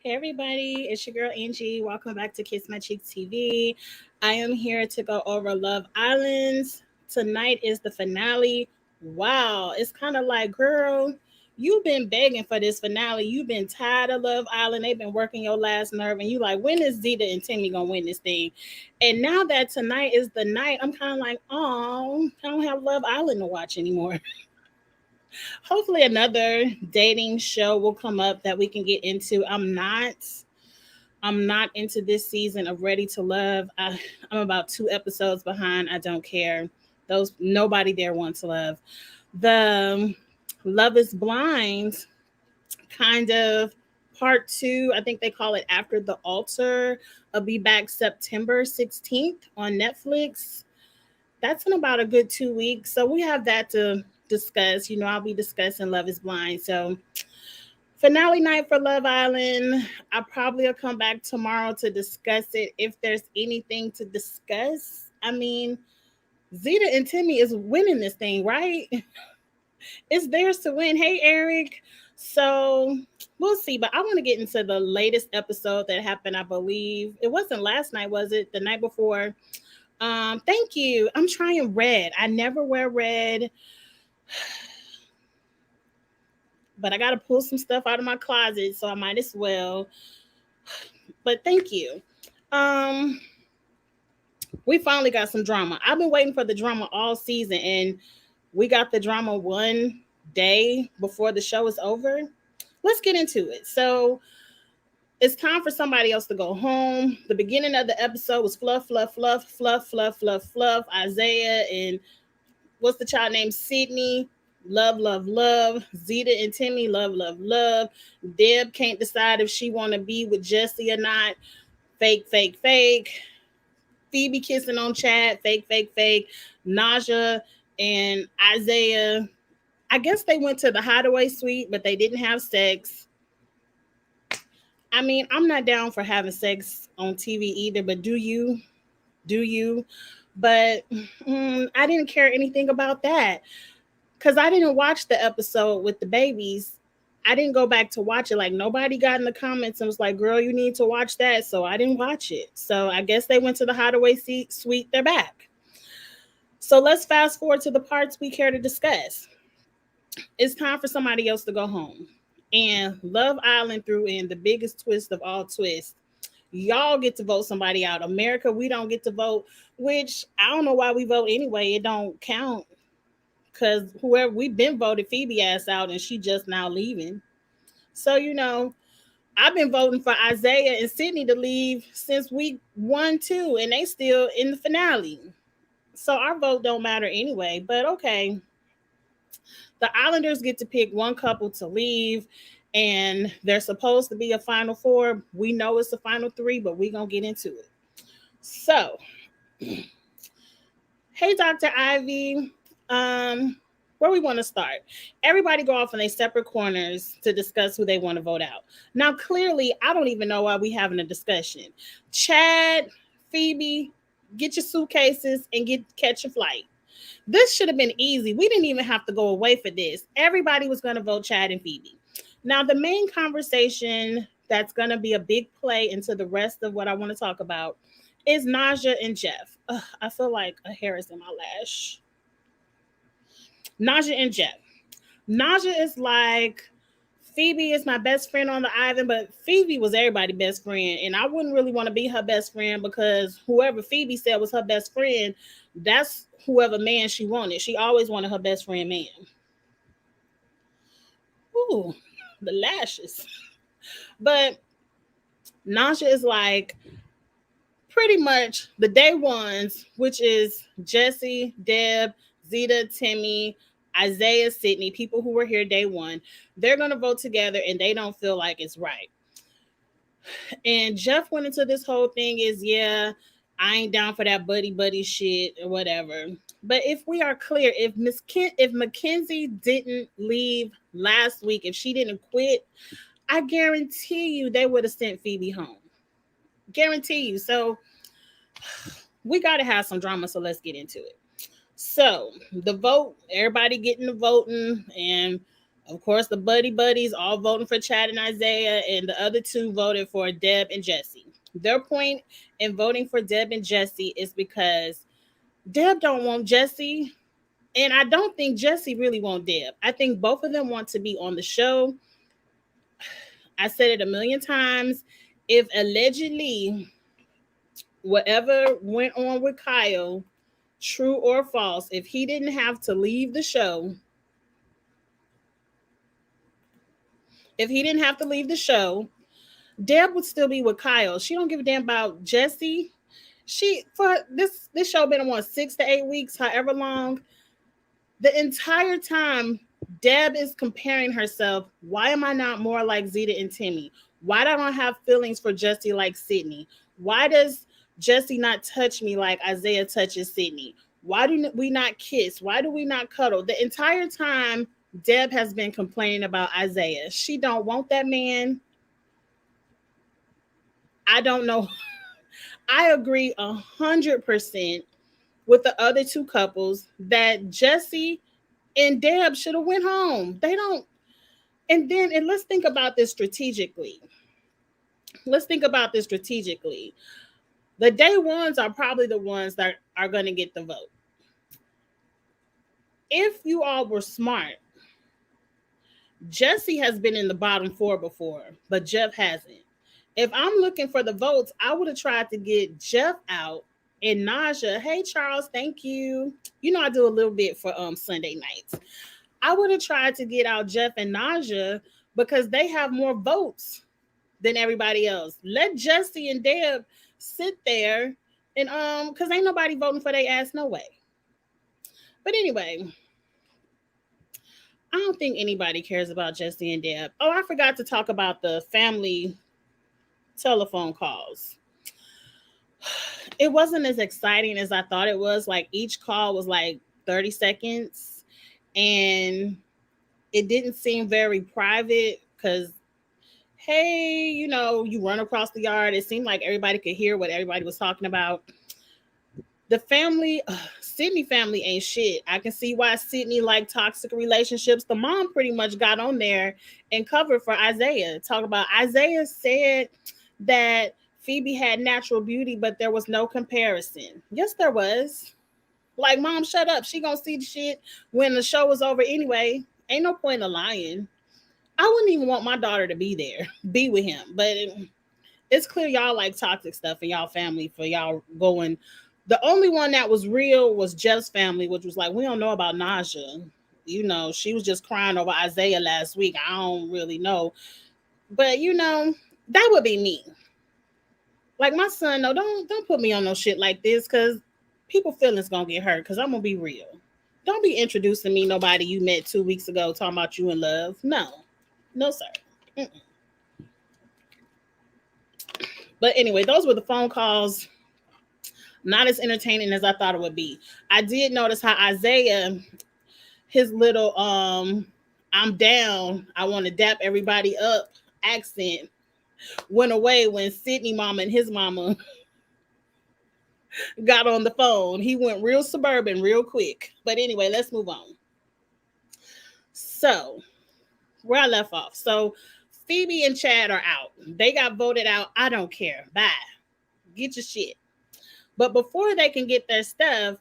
Hey everybody, it's your girl Angie. Welcome back to Kiss My Cheeks TV. I am here to go over Love Islands. Tonight is the finale. Wow, it's kind of like, girl, you've been begging for this finale. You've been tired of Love Island. They've been working your last nerve, and you like, when is Zeta and Timmy gonna win this thing? And now that tonight is the night, I'm kind of like, oh, I don't have Love Island to watch anymore. Hopefully another dating show will come up that we can get into. I'm not into this season of Ready to Love. I'm about 2 episodes behind. I don't care. Those nobody there wants love. The Love is Blind kind of part 2. I think they call it After the Altar. I'll be back September 16th on Netflix. That's in about a good 2 weeks. So we have that to discuss. I'll be discussing Love is Blind. So finale night for Love Island. I probably will come back tomorrow to discuss it if there's anything to discuss. I mean, Zeta and Timmy is winning this thing, right? It's theirs to win. Hey, Eric. So we'll see. But I want to get into the latest episode that happened. I believe it wasn't last night, was it? The night before. Thank you. I'm trying red. I never wear red, but I got to pull some stuff out of my closet, so I might as well. But thank you. Um, we finally got some drama. I've been waiting for the drama all season, and we got the drama one day before the show is over. Let's get into it. So it's time for somebody else to go home. The beginning of the episode was fluff, fluff, fluff, fluff, fluff, fluff, fluff. Isaiah and what's the child named Sydney? Love, love, love. Zeta and Timmy, love, love, love. Deb can't decide if she want to be with Jesse or not. Fake, fake, fake. Phoebe kissing on Chad, fake, fake, fake. Naja and Isaiah, I guess they went to the hideaway suite, but they didn't have sex. I mean, I'm not down for having sex on TV either, but do you? Do you? But I didn't care anything about that because I didn't watch the episode with the babies. I didn't go back to watch it. Like, nobody got in the comments and was like, girl, you need to watch that. So I didn't watch it. So I guess they went to the hideaway suite. They're back. So let's fast forward to the parts we care to discuss. It's time for somebody else to go home. And Love Island threw in the biggest twist of all twists. Y'all get to vote somebody out. America, we don't get to vote, which I don't know why we vote anyway. It don't count because whoever we've been voted Phoebe ass out and she just now leaving. So, I've been voting for Isaiah and Sydney to leave since week 1, 2, and they still in the finale. So our vote don't matter anyway. But okay, the Islanders get to pick one couple to leave, and there's supposed to be a final four. We know it's a final three, but we're gonna get into it. So, hey, Dr. Ivy. Where we want to start? Everybody go off in their separate corners to discuss who they want to vote out. Now, clearly, I don't even know why we having a discussion. Chad, Phoebe, get your suitcases and catch a flight. This should have been easy. We didn't even have to go away for this. Everybody was going to vote Chad and Phoebe. Now, the main conversation that's going to be a big play into the rest of what I want to talk about is Naja and Jeff. Ugh, I feel like a hair is in my lash. Naja and Jeff. Naja is like, Phoebe is my best friend on the island, but Phoebe was everybody's best friend. And I wouldn't really want to be her best friend because whoever Phoebe said was her best friend, that's whoever man she wanted. She always wanted her best friend man. Ooh, the lashes. But Naja is like pretty much the day ones, which is Jesse, Deb, Zeta, Timmy, Isaiah, Sydney, people who were here day one. They're going to vote together and they don't feel like it's right. And Jeff went into this whole thing is, yeah, I ain't down for that buddy buddy shit or whatever. But if we are clear, if Mackenzie didn't leave last week, if she didn't quit, I guarantee you they would have sent Phoebe home. Guarantee you. So we got to have some drama. So let's get into it. So the vote, everybody getting the voting, and Of course, the buddy buddies all voting for Chad and Isaiah, and the other two voted for Deb and Jesse. Their point in voting for Deb and Jesse is because Deb don't want Jesse, and I don't think Jesse really want Deb. I think both of them want to be on the show. I said it a million times. If allegedly whatever went on with Kyle, true or false, if he didn't have to leave the show, if he didn't have to leave the show, Deb would still be with Kyle. She don't give a damn about Jesse. She for this show been on 6 to 8 weeks, however long. The entire time, Deb is comparing herself. Why am I not more like Zeta and Timmy? Why don't I have feelings for Jesse like Sydney? Why does Jesse not touch me like Isaiah touches Sydney? Why do we not kiss? Why do we not cuddle? The entire time, Deb has been complaining about Isaiah. She don't want that man. I don't know. I agree 100% with the other two couples that Jesse and Deb should have went home. They don't. And let's think about this strategically. Let's think about this strategically. The day ones are probably the ones that are going to get the vote. If you all were smart, Jesse has been in the bottom four before, but Jeff hasn't. If I'm looking for the votes, I would have tried to get Jeff out and Naja. Hey Charles, thank you. You know I do a little bit for Sunday nights. I would have tried to get out Jeff and Naja because they have more votes than everybody else. Let Jesse and Deb sit there and because ain't nobody voting for their ass no way. But anyway, I don't think anybody cares about Jesse and Deb. Oh, I forgot to talk about the family telephone calls. It wasn't as exciting as I thought it was. Like each call was like 30 seconds and it didn't seem very private because, hey, you run across the yard. It seemed like everybody could hear what everybody was talking about. The Sydney family ain't shit. I can see why Sydney like toxic relationships. The mom pretty much got on there and covered for Isaiah. Talk about Isaiah said that Phoebe had natural beauty, but there was no comparison. Yes, there was. Like, mom, shut up. She gonna see the shit when the show was over anyway. Ain't no point in lying. I wouldn't even want my daughter to be there, be with him. But it's clear y'all like toxic stuff in y'all family for y'all going. The only one that was real was Jeff's family, which was like, we don't know about Naja. She was just crying over Isaiah last week. I don't really know. But that would be me. Like my son, no, don't put me on no shit like this because people feelings gonna get hurt because I'm gonna be real. Don't be introducing me nobody you met 2 weeks ago talking about you in love. No, sir. Mm-mm. But anyway, those were the phone calls. Not as entertaining as I thought it would be. I did notice how Isaiah, his little I'm down, I want to dap everybody up accent went away when Sydney mama and his mama got on the phone. He went real suburban real quick. But anyway, let's move on. So, where I left off. So, Phoebe and Chad are out. They got voted out. I don't care. Bye. Get your shit. But before they can get their stuff,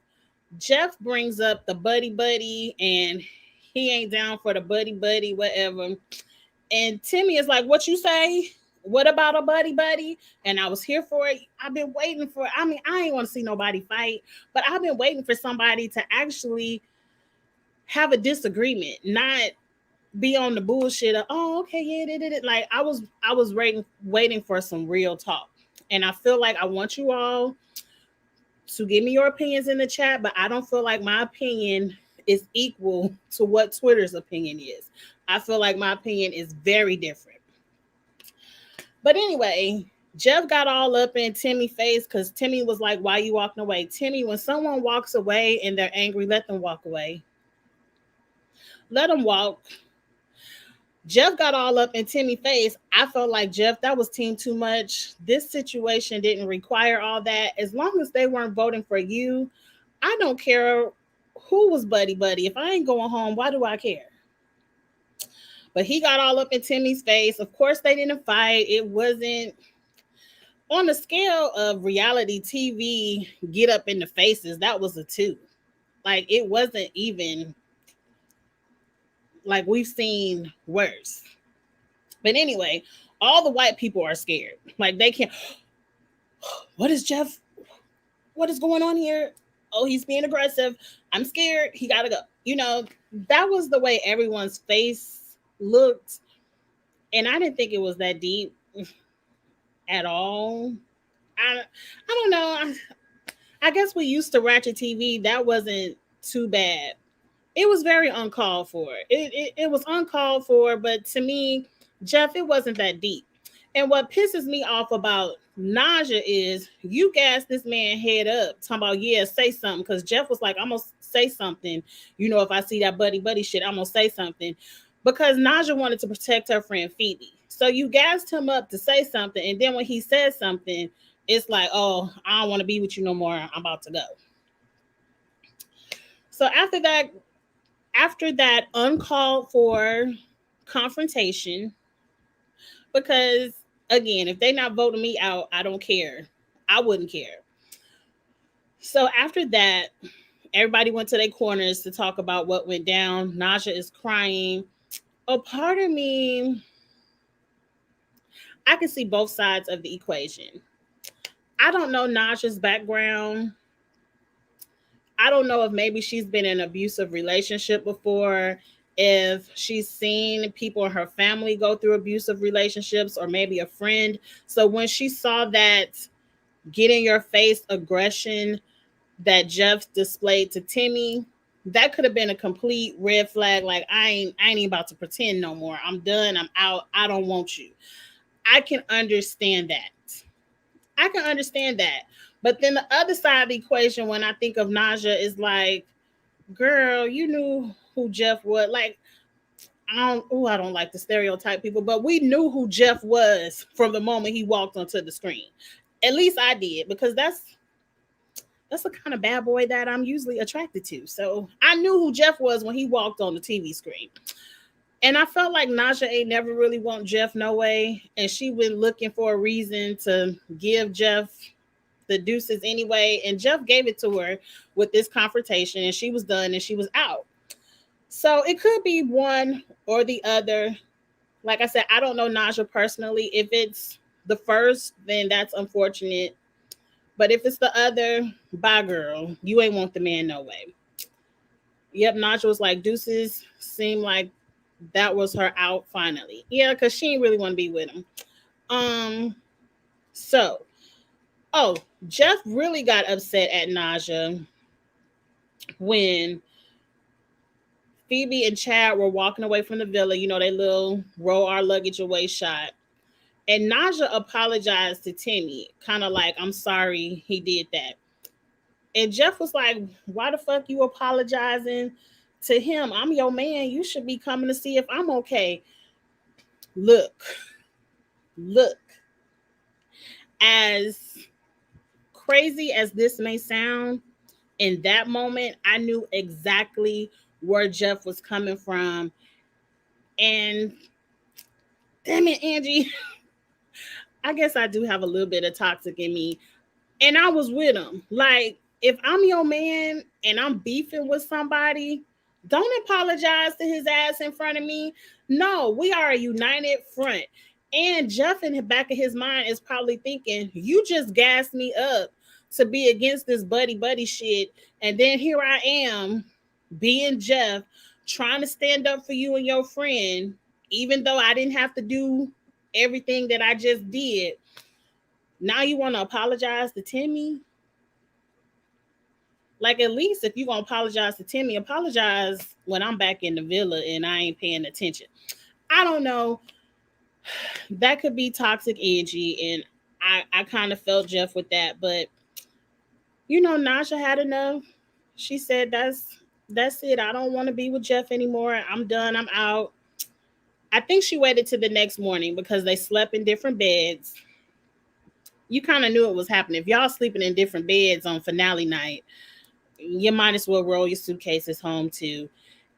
Jeff brings up the buddy buddy and he ain't down for the buddy buddy, whatever. And Timmy is like, what you say? What about a buddy buddy? And I was here for it. I've been waiting for it. I mean, I ain't want to see nobody fight, but I've been waiting for somebody to actually have a disagreement, not be on the bullshit of, oh, okay, yeah, did it. Like I was waiting for some real talk. And I feel like I want you all to give me your opinions in the chat, but I don't feel like my opinion is equal to what Twitter's opinion is. I feel like my opinion is very different. But anyway, Jeff got all up in Timmy's face because Timmy was like, why you walking away? Timmy, when someone walks away and they're angry, let them walk away. Let them walk. Jeff got all up in Timmy's face. I felt like, Jeff, that was team too much. This situation didn't require all that. As long as they weren't voting for you, I don't care who was buddy buddy. If I ain't going home, why do I care? But he got all up in Timmy's face. Of course, they didn't fight. It wasn't on the scale of reality TV, get up in the faces. That was a two. Like, it wasn't even like we've seen worse. But anyway, all the white people are scared. Like, they can't. What is Jeff? What is going on here? Oh, he's being aggressive. I'm scared. He got to go. That was the way everyone's face looked. And I didn't think it was that deep at all. I don't know. I guess we used to Ratchet TV. That wasn't too bad. It was very uncalled for. It was uncalled for, but to me, Jeff, it wasn't that deep. And what pisses me off about Naja is you gas this man head up, talking about, yeah, say something. Because Jeff was like, I'm going to say something. If I see that buddy shit, I'm going to say something. Because Naja wanted to protect her friend Phoebe. So you gassed him up to say something. And then when he says something, it's like, oh, I don't want to be with you no more. I'm about to go. So after that uncalled for confrontation, because again, if they not voting me out, I don't care. I wouldn't care. So after that, everybody went to their corners to talk about what went down. Naja is crying. A part of me, I can see both sides of the equation. I don't know Naja's background. I don't know if maybe she's been in an abusive relationship before, if she's seen people in her family go through abusive relationships, or maybe a friend. So when she saw that get in your face aggression that Jeff displayed to Timmy, that could have been a complete red flag. Like, I ain't even about to pretend no more. I'm done. I'm out. I don't want you. I can understand that. I can understand that. But then the other side of the equation, when I think of Naja, is like, girl, you knew who Jeff was. Like, I don't like to stereotype people, but we knew who Jeff was from the moment he walked onto the screen. At least I did, because that's the kind of bad boy that I'm usually attracted to. So I knew who Jeff was when he walked on the TV screen. And I felt like Naja ain't never really want Jeff no way. And she been looking for a reason to give Jeff the deuces anyway. And Jeff gave it to her with this confrontation, and she was done and she was out. So it could be one or the other. Like I said, I don't know Naja personally. If it's the first, then that's unfortunate. But if it's the other, bye, girl. You ain't want the man no way. Yep, Naja was like, deuces. Seemed like that was her out finally. Yeah, because she didn't really want to be with him. So, Jeff really got upset at Naja when Phoebe and Chad were walking away from the villa. They little roll our luggage away shot. And Naja apologized to Timmy, kind of like, I'm sorry he did that. And Jeff was like, why the fuck you apologizing to him? I'm your man. You should be coming to see if I'm okay. Look. As crazy as this may sound, in that moment, I knew exactly where Jeff was coming from. And damn it, Angie, I guess I do have a little bit of toxic in me. And I was with him. Like, if I'm your man and I'm beefing with somebody, don't apologize to his ass in front of me. No, we are a united front. And Jeff, in the back of his mind, is probably thinking, you just gassed me up to be against this buddy shit. And then here I am, being Jeff, trying to stand up for you and your friend, even though I didn't have to do everything that I just did. Now you want to apologize to Timmy? Like, at least if you're going to apologize to Timmy, apologize when I'm back in the villa and I ain't paying attention. I don't know. That could be toxic Angie, and I kind of felt Jeff with that. But, Naja had enough. She said, that's it. I don't want to be with Jeff anymore. I'm done. I'm out. I think she waited to the next morning because they slept in different beds. You kind of knew it was happening. If y'all sleeping in different beds on finale night, you might as well roll your suitcases home too.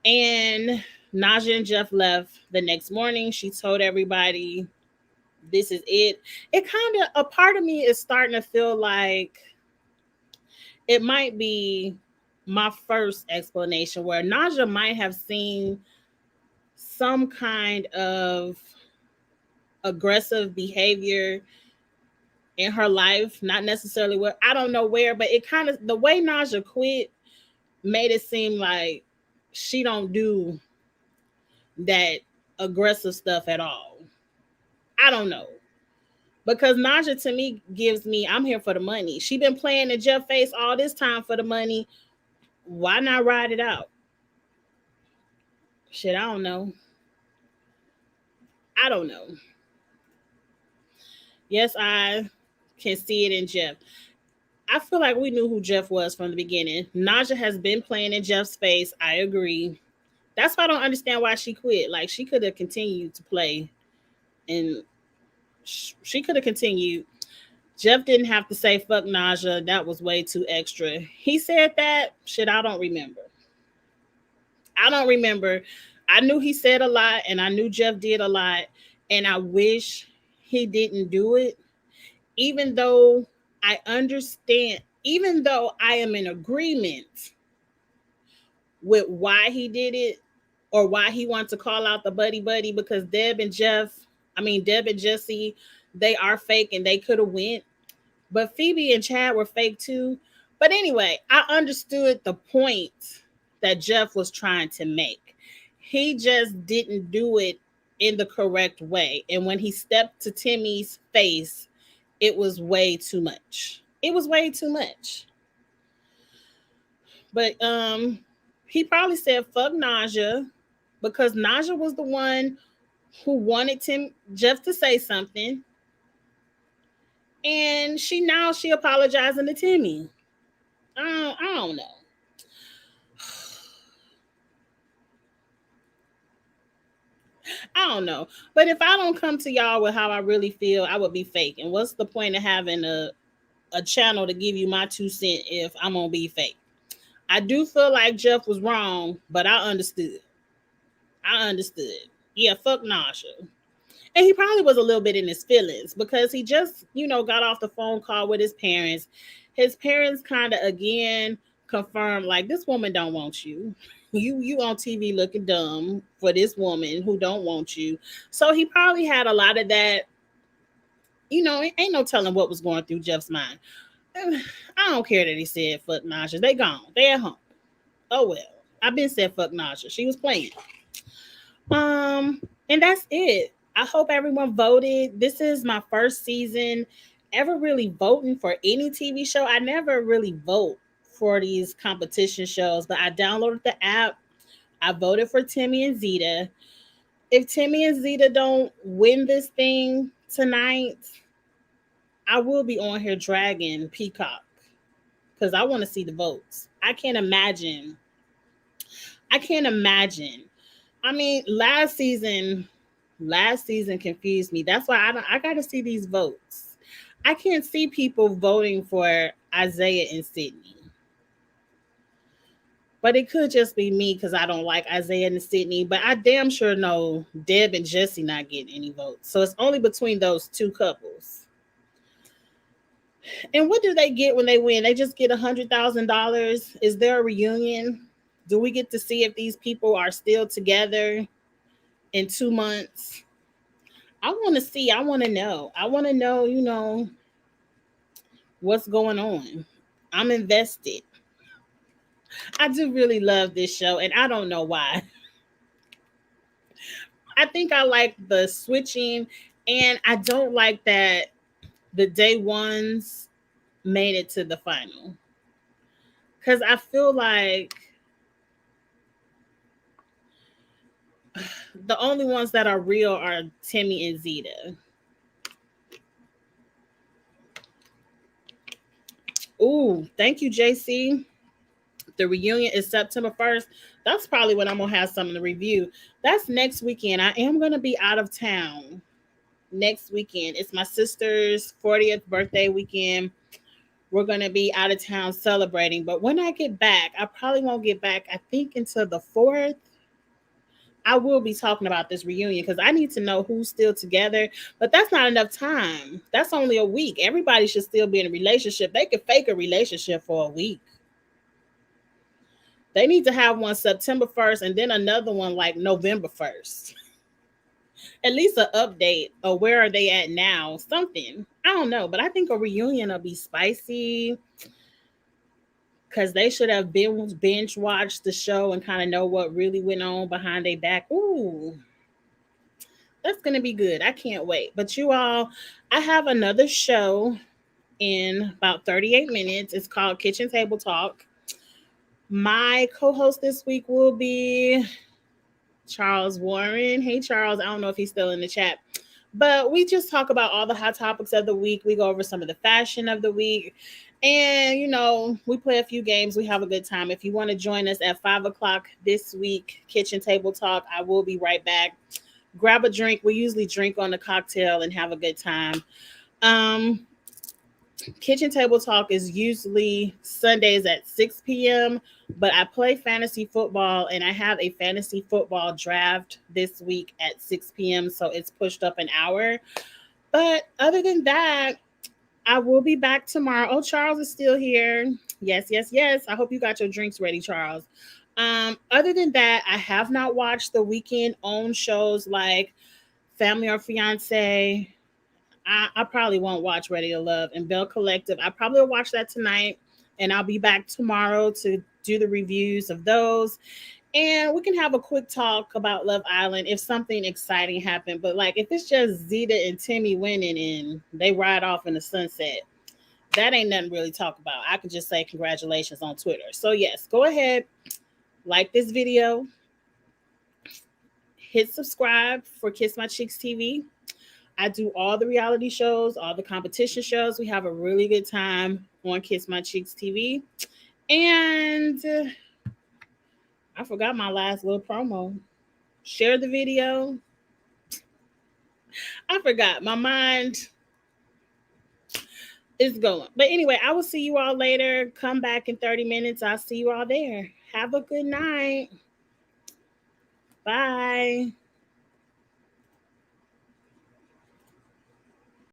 And Naja and Jeff left the next morning. She told everybody, this is it. It kind of, a part of me is starting to feel like it might be my first explanation where Naja might have seen some kind of aggressive behavior in her life, not necessarily where, I don't know where, but it kind of, the way Naja quit made it seem like she don't do that aggressive stuff at all. I don't know. Because Naja to me gives me, I'm here for the money. She been playing in Jeff face all this time for the money. Why not ride it out? Shit, I don't know. I don't know. Yes, I can see it in Jeff. I feel like we knew who Jeff was from the beginning. Naja has been playing in Jeff's face. I agree. That's why I don't understand why she quit. Like, she could have continued to play, and she could have continued. Jeff didn't have to say fuck Naja. That was way too extra. He said that shit. I don't remember. I don't remember. I knew he said a lot, and I knew Jeff did a lot, and I wish he didn't do it. Even though I understand, even though I am in agreement with why he did it or why he wants to call out the buddy buddy, because Deb and Jesse, they are fake and they could have went. But Phoebe and Chad were fake too. But anyway, I understood the point that Jeff was trying to make. He just didn't do it in the correct way. And when he stepped to Timmy's face, it was way too much. It was way too much. But he probably said fuck Naja because Naja was the one who wanted Jeff to say something. And she apologizing to Timmy. I don't know. I don't know. But if I don't come to y'all with how I really feel, I would be fake. And what's the point of having a channel to give you my 2 cents if I'm gonna be fake? I do feel like Jeff was wrong, but I understood. I understood. Yeah, fuck Nasha. And he probably was a little bit in his feelings because he just, got off the phone call with his parents. His parents kind of again confirmed like this woman don't want you. You on TV looking dumb for this woman who don't want you. So he probably had a lot of that. Ain't no telling what was going through Jeff's mind. I don't care that he said fuck Nasha. They gone. They at home. Oh well. I've been said fuck Nasha. She was playing. And that's it. I hope everyone voted. This is my first season ever really voting for any TV show. I never really vote for these competition shows, but I downloaded the app. I voted for Timmy and Zeta. If Timmy and Zeta don't win this thing tonight, I will be on here dragging Peacock because I want to see the votes. I can't imagine. I can't imagine. I mean, last season confused me. That's why I got to see these votes. I can't see people voting for Isaiah and Sydney. But it could just be me because I don't like Isaiah and Sydney. But I damn sure know Deb and Jesse not getting any votes. So it's only between those two couples. And what do they get when they win? They just get $100,000. Is there a reunion? Do we get to see if these people are still together in 2 months? I want to see. I want to know. I want to know, what's going on. I'm invested. I do really love this show, and I don't know why. I think I like the switching, and I don't like that the day ones made it to the final. Because I feel like the only ones that are real are Timmy and Zeta. Ooh, thank you, JC. The reunion is September 1st. That's probably when I'm going to have something to review. That's next weekend. I am going to be out of town next weekend. It's my sister's 40th birthday weekend. We're going to be out of town celebrating. But when I get back, I probably won't get back, I think, until the 4th. I will be talking about this reunion because I need to know who's still together. But that's not enough time. That's only a week. Everybody should still be in a relationship. They could fake a relationship for a week. They need to have one September 1st and then another one like November 1st. At least an update of where are they at now. Something. I don't know. But I think a reunion will be spicy because they should have been binge watched the show and kind of know what really went on behind their back. Ooh, that's gonna be good. I can't wait. But you all, I have another show in about 38 minutes. It's called Kitchen Table Talk. My co-host this week will be Charles Warren. Hey Charles, I don't know if he's still in the chat. But we just talk about all the hot topics of the week. We go over some of the fashion of the week. And, we play a few games. We have a good time. If you want to join us at 5 o'clock this week, Kitchen Table Talk, I will be right back. Grab a drink. We usually drink on the cocktail and have a good time. Um, Kitchen Table Talk is usually Sundays at 6 p.m., but I play fantasy football and I have a fantasy football draft this week at 6 p.m., so it's pushed up an hour. But other than that, I will be back tomorrow. Oh, Charles is still here. Yes, yes, yes. I hope you got your drinks ready, Charles. Other than that, I have not watched the weekend own shows like Family or Fiance. I probably won't watch Ready to Love and Bell Collective. I probably will watch that tonight, and I'll be back tomorrow to do the reviews of those. And we can have a quick talk about Love Island if something exciting happened. But like if it's just Zeta and Timmy winning and they ride off in the sunset, that ain't nothing really to talk about. I could just say congratulations on Twitter. So yes, go ahead, like this video, hit subscribe for Kiss My Cheeks TV. I do all the reality shows, all the competition shows. We have a really good time on Kiss My Cheeks TV. And I forgot my last little promo. Share the video. I forgot. My mind is going. But anyway, I will see you all later. Come back in 30 minutes. I'll see you all there. Have a good night. Bye.